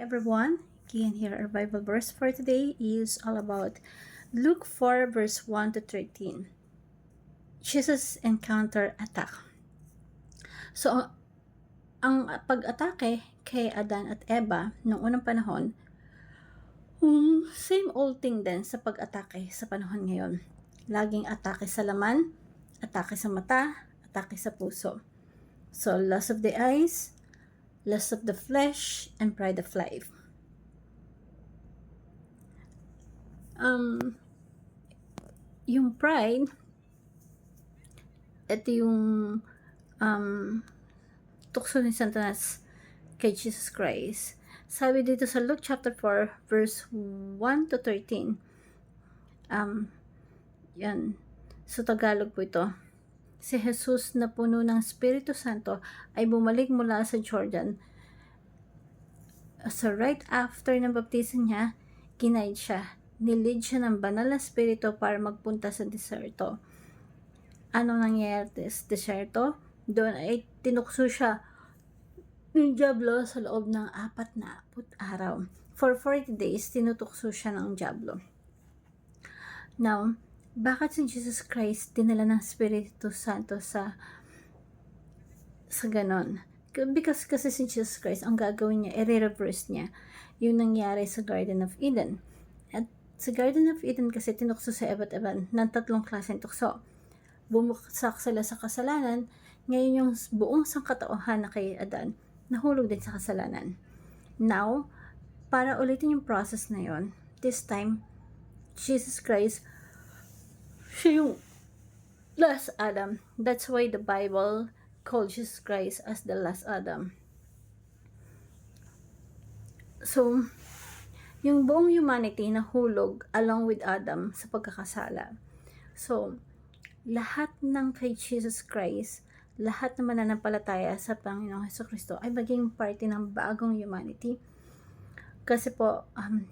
everyone. Kian here. Our Bible verse for today is all about Luke 4 verse 1 to 13. Jesus encounter attack. So, ang pag-atake kay Adan at Eva noong unang panahon, same old thing din sa pag-atake sa panahon ngayon. Laging atake sa laman, atake sa mata, atake sa puso. So, lust of the eyes, lust of the flesh, and pride of life. Yung pride, ito yung tukso ni Satanas kay Jesus Christ. Sabi dito sa Luke chapter 4 verse 1 to 13. Yan. Sa Tagalog po ito. Si Jesus na puno ng Espiritu Santo ay bumalik mula sa Jordan. So right after ng baptisan niya, kinaid siya. Nilid siya ng banal na Espiritu para magpunta sa deserto. Anong nangyayari sa deserto? Doon ay tinukso siya ng Diablo sa loob ng 40 araw. For 40 days, tinutukso siya ng Diablo. Now, bakit si Jesus Christ dinala ng Espiritu Santo sa ganon? Because kasi si Jesus Christ, ang gagawin niya, i-reverse niya yung nangyari sa Garden of Eden. At sa Garden of Eden kasi tinukso sa Eva at Adan ng 3 klaseng tukso. Bumagsak sila sa kasalanan, ngayon yung buong sangkatauhan na kay Adan, nahulog din sa kasalanan. Now, para ulitin yung process na yon, this time, Jesus Christ, siya yung last Adam. That's why the Bible called Jesus Christ as the last Adam. So, yung buong humanity nahulog along with Adam sa pagkakasala. So, lahat ng kay Jesus Christ, lahat ng mananampalataya sa Panginoong Jesucristo ay maging parte ng bagong humanity. Kasi po,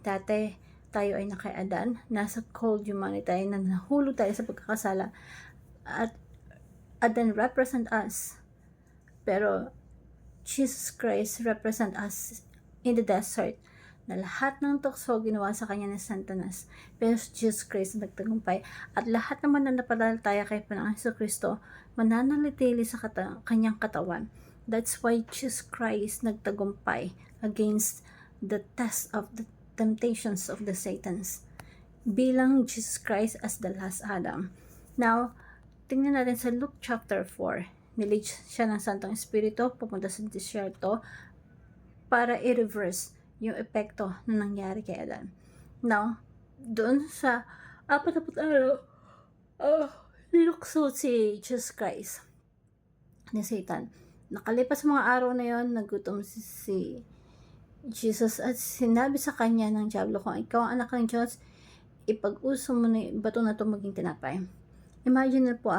dati tayo ay naka-Adan, nasa cold humanity tayo, na nahulog tayo sa pagkakasala, at Adan represent us, pero Jesus Christ represent us in the desert, na lahat ng tukso ginawa sa kanya ng Satanas, pero Jesus Christ nagtagumpay, at lahat naman na napalataya kay Panginoong Jesucristo mananalitili sa kanyang katawan. That's why Jesus Christ nagtagumpay against the test of the temptations of the Satans, bilang Jesus Christ as the last Adam. Now, tingnan natin sa Luke chapter 4. Nilid siya ng Santong Espiritu pupunta sa deserto para i-reverse yung epekto na nangyari kay Adan. Now, doon sa 40 araw, nilukso si Jesus Christ ni Satan. Nakalipas mga araw na yon, nagutom si Jesus at sinabi sa kanya ng Diablo, kung ikaw ang anak ng Diyos, ipag-uso mo na yung bato na ito maging tinapay. Imagine na po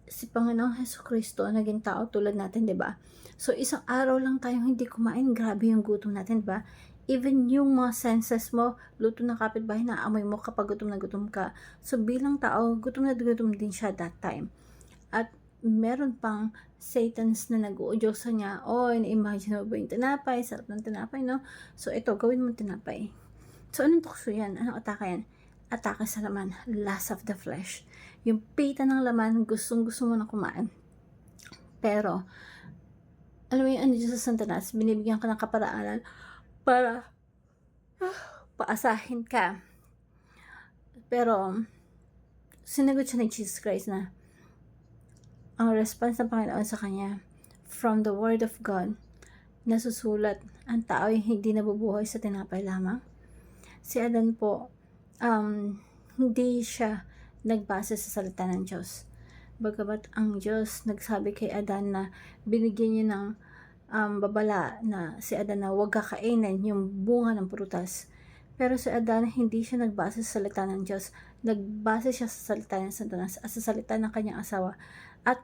si Panginoong Jesucristo naging tao tulad natin, di ba? So, isang araw lang tayong hindi kumain, grabe yung gutom natin, di ba? Even yung mga senses mo, luto ng kapitbahay, naamoy mo kapag gutom na gutom ka. So, bilang tao, gutom na gutom din siya that time. At meron pang Satans na nag-uudyosa niya, na-imagine mo ba yung tinapay? Sarap ng tinapay, no? So, ito, gawin mo tinapay. So, anong tukso yan? Anong atake yan? Atake sa laman, lust of the flesh. Yung pita ng laman, gustong-gusto mo na kumain. Pero, alam mo yung sa Satanas, binibigyan ka ng kaparaanan para paasahin ka. Pero, sinagot siya ni Jesus Christ na ang response ng Panginoon sa kanya, from the Word of God, nasusulat, ang tao ay hindi nabubuhay sa tinapay lamang. Si Adan po, hindi siya nagbase sa salita ng Diyos. Bagamat ang Diyos nagsabi kay Adan na binigyan niya ng babala na si Adan na huwag kakainin yung bunga ng prutas. Pero si Adan hindi siya nagbase sa salita ng Diyos. Nagbase siya sa salita ng Satanas at sa salita ng kanyang asawa. At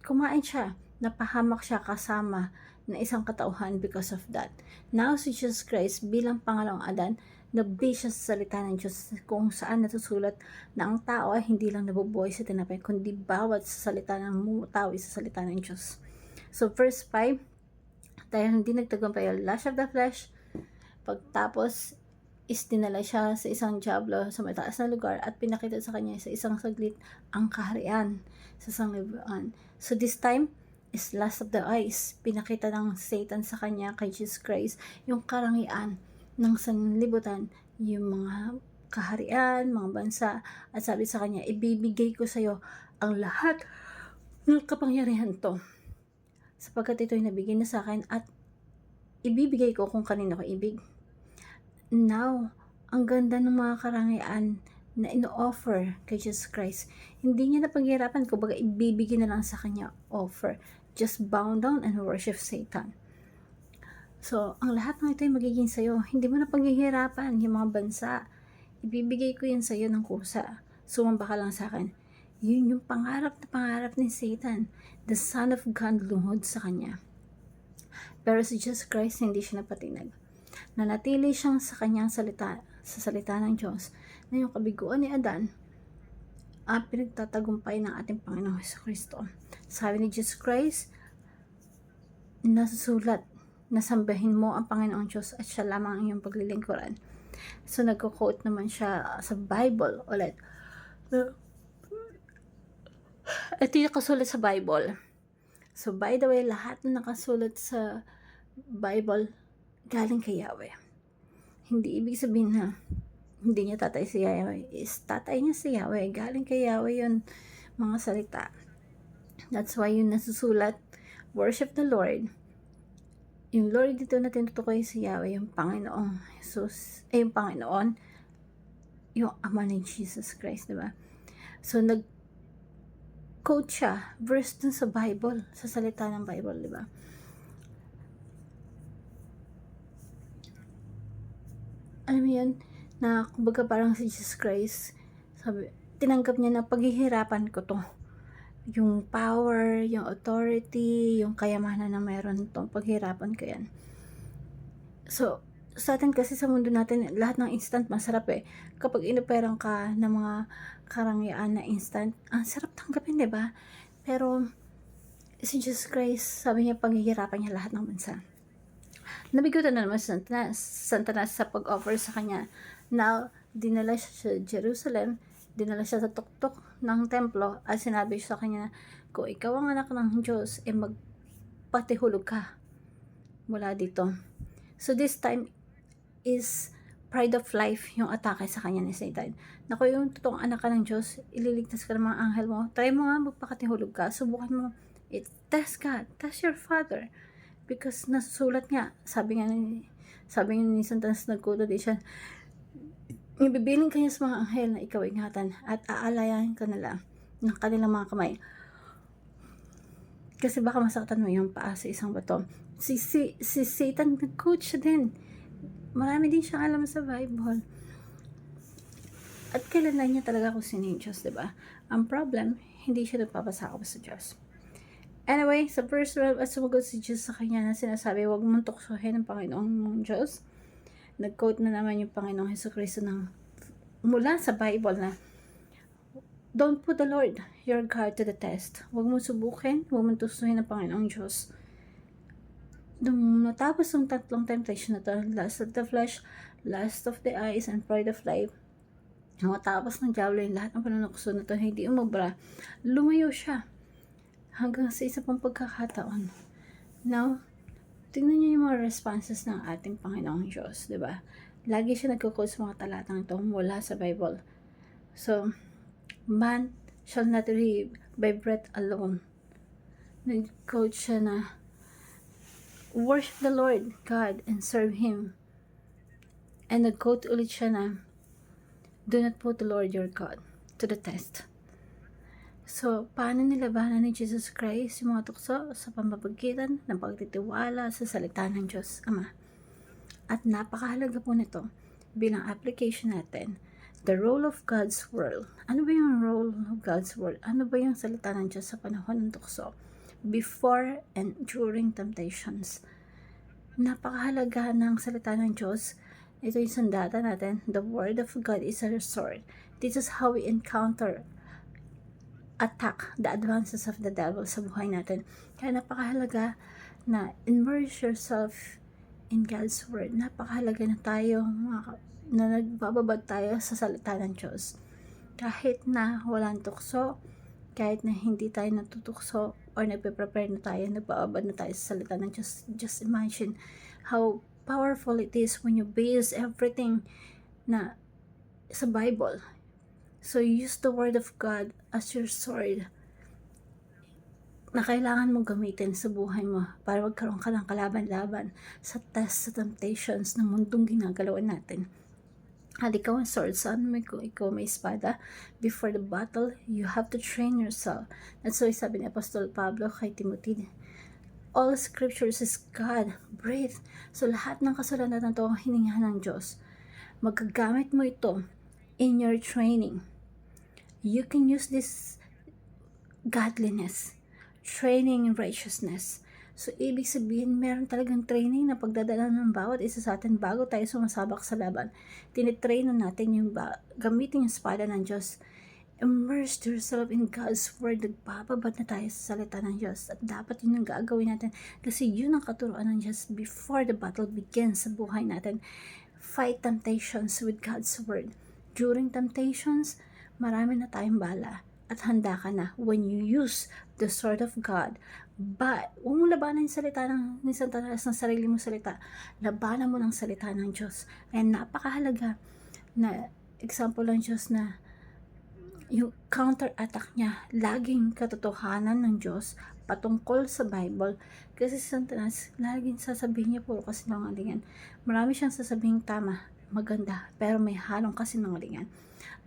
kumain siya, napahamak siya kasama na isang katauhan because of that. Now si Jesus Christ bilang pangalawang Adan, nag-base siya sa salita ng Diyos kung saan natusulat na ang tao ay hindi lang nabubuhay sa tinapay, kundi bawat sa salita ng mumutawi sa salita ng Diyos. So verse 5, tayo hindi nagtagumpay ang lust of the flesh, Pagtapos is dinala siya sa isang diablo sa mataas na lugar at pinakita sa kanya sa isang saglit ang kaharian sa sanglibuan. So this time is last of the eyes. Pinakita ng Satan sa kanya kay Jesus Christ yung karangyaan ng sanlibutan, yung mga kaharian, mga bansa, at sabi sa kanya, ibibigay ko sa iyo ang lahat ng kapangyarihan to sapagkat ito'y nabigay na sa akin at ibibigay ko kung kanino ko ibig. Now, ang ganda ng mga karangyaan na ino-offer kay Jesus Christ. Hindi niya na paghihirapan, kumbaga ibibigay na lang sa kanya offer. Just bow down and worship Satan. So, ang lahat ng ito ay magiging sa'yo. Hindi mo na paghihirapan yung mga bansa. Ibibigay ko yan sa'yo ng kusa. Sumamba ka lang sa akin. Yun yung pangarap na pangarap ni Satan. The Son of God lungod sa kanya. Pero si Jesus Christ hindi siya napatinag. Nanatili siyang sa kanyang salita, sa salita ng Diyos, na yung kabiguan ni Adan pinagtatagumpay ng ating Panginoong Jesucristo. Sabi ni Jesus Christ, nasusulat, nasambahin mo ang Panginoong Diyos at siya lamang ang iyong paglilingkuran. So nagko-quote naman siya sa Bible ulit. Ito yung nakasulat sa Bible. So by the way, lahat na nakasulat sa Bible galing kay Yahweh. Hindi ibig sabihin na hindi niya tatay si Yahweh. Is tatay niya si Yahweh. Galing kay Yahweh yun mga salita. That's why yun nasusulat, worship the Lord. Yung Lord dito na tinutukoy si Yahweh, yung Panginoong Jesus, yung Panginoon, yung Ama ni Jesus Christ, diba? So nag-quote siya, verse dun sa Bible, sa salita ng Bible, diba? Alam mo yun, na kumbaga parang si Jesus Christ, sabi, tinanggap niya na paghihirapan ko to. Yung power, yung authority, yung kayamanan na mayroon to, paghihirapan ko yan. So, sa atin kasi sa mundo natin, lahat ng instant masarap eh. Kapag inoperang ka ng mga karangyaan na instant, ang sarap tanggapin, diba? Pero, si Jesus Christ, sabi niya, paghihirapan niya lahat ng bansa. Nabigutan na naman Satanas sa pag-offer sa kanya. Now, dinala siya sa Jerusalem, dinala siya sa tuktok ng templo at sinabi sa kanya, kung ikaw ang anak ng Diyos, magpatihulog ka mula dito. So this time is pride of life yung atake sa kanya ni Satan. Na kung yung totoong anak ka ng Diyos, ililigtas ka ng mga anghel mo, try mo nga magpakatihulog ka, subukan mo, test God, test your father. Because nasusulat nga, sabi nga ni Satanas, nag-quotation, ibibiling kanya sa mga anghel na ikaw ingatan at aalayan ka nila ng kanilang mga kamay. Kasi baka masaktan mo yung paa sa isang bato. Si Satan, nag-coach din. Marami din siyang alam sa Bible. At kailangan niya talaga kung sino yung Diyos, diba? Ang problem, hindi siya nagpapasakop sa Diyos. Anyway, sa verse 12, at sumagot si Jesus sa kanya na sinasabi, huwag mong tuksohin ang Panginoong mong Diyos. Nag-quote na naman yung Panginoong Jesucristo mula sa Bible na, don't put the Lord, your God, to the test. Huwag mong subukin, huwag mong tuksohin ang Panginoong Diyos. Nung natapos ng tatlong temptation na to, lust of the flesh, lust of the eyes, and pride of life, nung matapos ng diablo yung lahat ng panunukso na to, hindi umubra, lumayo siya hanggang sa isa pang pagkakataon. Now, tingnan niyo yung mga responses ng ating Panginoong Diyos, diba? Lagi siya nagkukul sa mga talatang ito mula sa Bible. So, man shall not live by bread alone. Nag-quote siya na, worship the Lord God and serve Him. And nag-quote ulit siya na, do not put the Lord your God to the test. So, paano nilabanan ni Jesus Christ yung mga tukso sa pamamagitan ng pagtitiwala sa salita ng Diyos Ama? At napakahalaga po nito bilang application natin, the role of God's Word. Ano ba yung role of God's Word? Ano ba yung salita ng Diyos sa panahon ng tukso? Before and during temptations. Napakahalaga ng salita ng Diyos. Ito yung sandata natin. The Word of God is our sword. This is how we encounter attack the advances of the devil sa buhay natin. Kaya napakahalaga na immerse yourself in God's Word. Napakahalaga na tayo, na nagbababad tayo sa salita ng Diyos. Kahit na walang tukso, kahit na hindi tayo natutukso or nagpe-prepare na tayo, nagbababad na tayo sa salita ng Diyos. Just imagine how powerful it is when you base everything na sa Bible. So use the Word of God as your sword na kailangan mong gamitin sa buhay mo para magkaroon ka ng kalaban-laban sa test, sa temptations ng mundong ginagalawan natin. At ikaw ang sword, saan mo ikaw may espada? Before the battle, you have to train yourself. That's why sabi ni Apostol Pablo kay Timothy, all scriptures is God breathed. So lahat ng kasulatan na ito ang hininga ng Diyos. Magagamit mo ito in your training. You can use this godliness, training in righteousness. So, ibig sabihin, meron talagang training na pagdadala ng bawat isa sa atin bago tayo sumasabak sa laban. Tinitrain na natin yung gamitin yung espada ng Diyos. Immerse yourself in God's Word. Nagbababad na tayo sa salita ng Diyos. At dapat yun ang gagawin natin kasi yun ang katuruan ng Diyos before the battle begins sa buhay natin. Fight temptations with God's Word. During temptations, marami na tayong bala. At handa ka na when you use the sword of God. But, huwag mo labanan yung salita ni Satanas ng sarili mo salita. Labanan mo ng salita ng Diyos. Kaya napakahalaga na example ng Diyos na yung counter-attack niya, laging katotohanan ng Diyos patungkol sa Bible. Kasi si Satanas, laging sasabihin niya puro kasinungalingan. Marami siyang sasabihin tama, maganda, pero may halong kasinungalingan.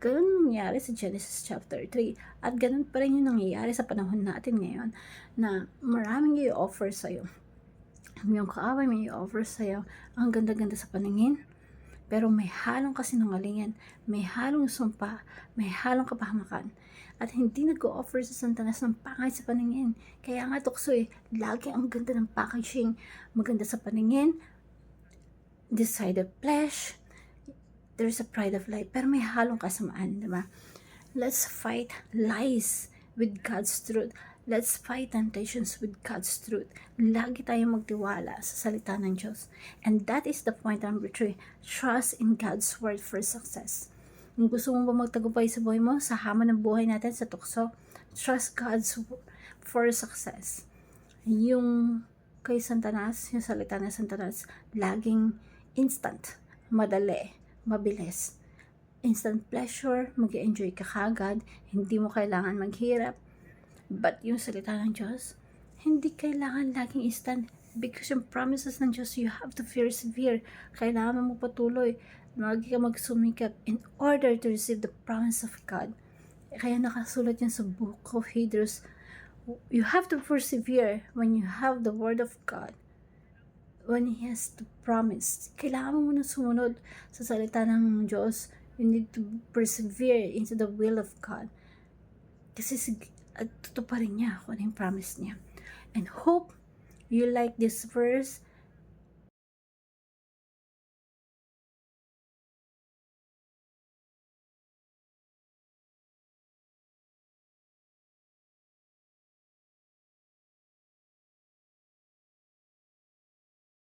Ganun nangyayari sa Genesis chapter 3. At ganun pa rin yung nangyayari sa panahon natin ngayon na maraming i-offer sa'yo. Yung kaaway may i-offer sa'yo ang ganda-ganda sa paningin, pero may halong kasinungalingan, may halong sumpa, may halong kapahamakan. At hindi nag-o-offer sa Satanas ng pangit sa paningin. Kaya nga tukso lagi ang ganda ng packaging. Maganda sa paningin, decide of flesh, there's a pride of life, pero may halong kasamaan, diba? Let's fight lies with God's truth. Let's fight temptations with God's truth. Lagi tayong magtiwala sa salita ng Diyos. And that is the point number 3. Trust in God's Word for success. Kung gusto mo ba magtagumpay sa buhay mo, sa hamon ng buhay natin, sa tukso, trust God's Word for success. Yung kay Satanas, yung salita ng Satanas, laging instant, madali, mabilis. Instant pleasure, mag-enjoy ka kagad, hindi mo kailangan maghirap. But yung salita ng Diyos, hindi kailangan laging instant because yung promises ng Diyos, you have to persevere. Kailangan mo patuloy, lagi ka magsumikap in order to receive the promise of God. Kaya nakasulat yan sa book of Hebrews, you have to persevere when you have the Word of God. When He has the promise, kailangan mo muna sumunod sa salita ng Diyos. You need to persevere into the will of God. Kasi tutuparin niya kung ano yung promise niya. And hope you like this verse